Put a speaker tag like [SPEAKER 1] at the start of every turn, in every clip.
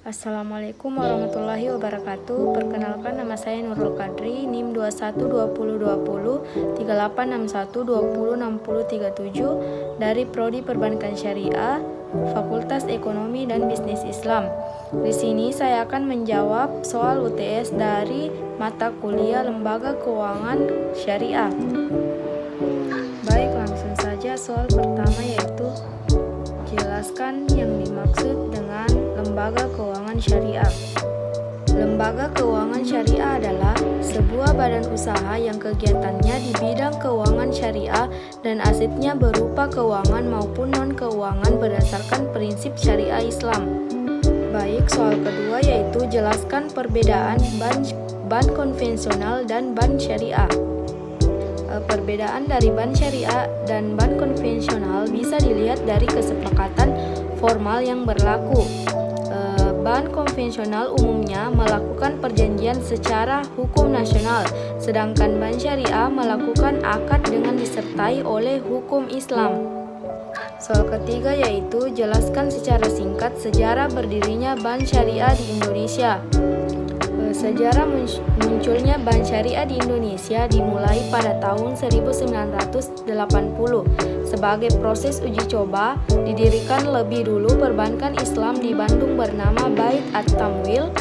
[SPEAKER 1] Assalamualaikum warahmatullahi wabarakatuh. Perkenalkan, nama saya Nurul Kadri, NIM 212020 3861206037 dari Prodi Perbankan Syariah, Fakultas Ekonomi dan Bisnis Islam. Di sini saya akan menjawab soal UTS dari mata kuliah Lembaga Keuangan Syariah. Baik, langsung saja soal pertama, yaitu jelaskan yang dimaksud dengan lembaga keuangan syariah. Lembaga keuangan syariah adalah sebuah badan usaha yang kegiatannya di bidang keuangan syariah dan asetnya berupa keuangan maupun non-keuangan berdasarkan prinsip syariah Islam. Baik, soal kedua yaitu jelaskan perbedaan bank konvensional dan bank syariah. Perbedaan dari bank syariah dan bank konvensional bisa dilihat dari kesepakatan formal yang berlaku. Bank konvensional umumnya melakukan perjanjian secara hukum nasional, sedangkan bank syariah melakukan akad dengan disertai oleh hukum Islam. Soal ketiga yaitu jelaskan secara singkat sejarah berdirinya bank syariah di Indonesia. Sejarah munculnya bank syariah di Indonesia dimulai pada tahun 1980. Sebagai proses uji coba, didirikan lebih dulu perbankan Islam di Bandung bernama Bait At-Tamwil,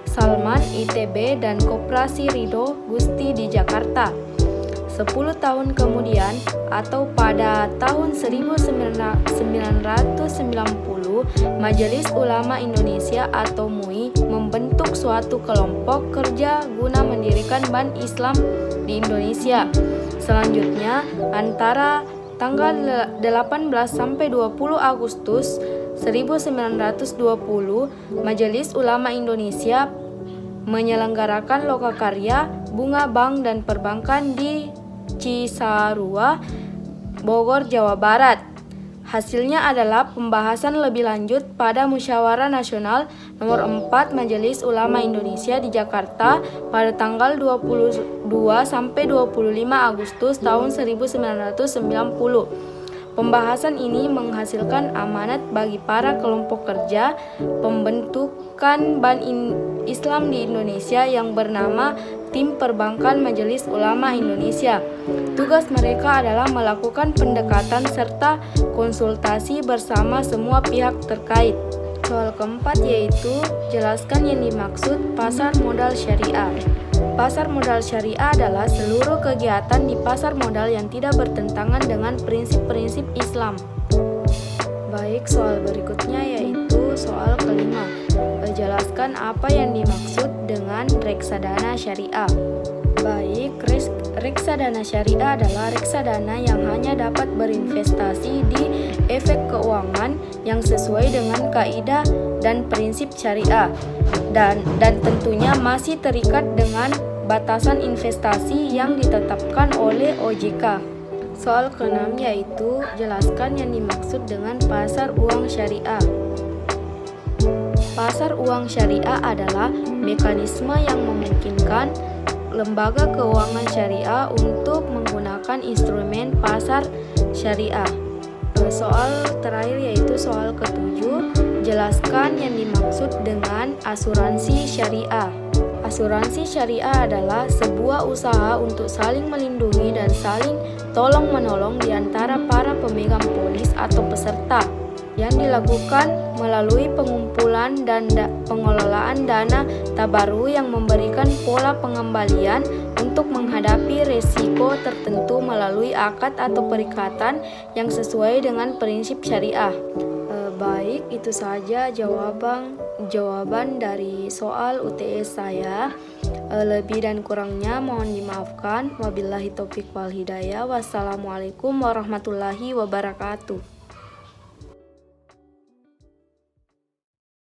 [SPEAKER 1] Salman ITB, dan Koperasi Ridho Gusti di Jakarta. 10 tahun kemudian, atau pada tahun 1990, Majelis Ulama Indonesia atau MUI membentuk suatu kelompok kerja guna mendirikan Bank Islam di Indonesia. Selanjutnya, antara tanggal 18 sampai 20 Agustus 1920, Majelis Ulama Indonesia menyelenggarakan lokakarya bunga bank dan perbankan di Cisarua, Bogor, Jawa Barat. Hasilnya adalah pembahasan lebih lanjut pada Musyawarah Nasional nomor 4 Majelis Ulama Indonesia di Jakarta pada tanggal 22 sampai 25 Agustus tahun 1990. Pembahasan ini menghasilkan amanat bagi para kelompok kerja pembentukan Bank Islam di Indonesia yang bernama Tim Perbankan Majelis Ulama Indonesia. Tugas mereka adalah melakukan pendekatan serta konsultasi bersama semua pihak terkait. Soal keempat yaitu jelaskan yang dimaksud pasar modal syariah. Pasar modal syariah adalah seluruh kegiatan di pasar modal yang tidak bertentangan dengan prinsip-prinsip Islam. Baik, soal berikutnya yaitu soal kelima. Jelaskan apa yang dimaksud dengan reksadana syariah. Baik, reksadana syariah adalah reksadana yang hanya dapat berinvestasi di efek keuangan yang sesuai dengan kaidah dan prinsip syariah dan tentunya masih terikat dengan batasan investasi yang ditetapkan oleh OJK. Soal keenam yaitu jelaskan yang dimaksud dengan pasar uang syariah. Pasar uang syariah adalah mekanisme yang memungkinkan lembaga keuangan syariah untuk menggunakan instrumen pasar syariah. Soal terakhir yaitu soal ketujuh, jelaskan yang dimaksud dengan asuransi syariah. Asuransi syariah adalah sebuah usaha untuk saling melindungi dan saling tolong-menolong di antara para pemegang polis atau peserta yang dilakukan melalui pengumpulan dan pengelolaan dana tabaru yang memberikan pola pengembalian untuk menghadapi resiko tertentu melalui akad atau perikatan yang sesuai dengan prinsip syariah. Baik, itu saja jawaban dari soal UTS saya. Lebih dan kurangnya mohon dimaafkan. Wabillahi taufiq wal hidayah. Wassalamualaikum warahmatullahi wabarakatuh.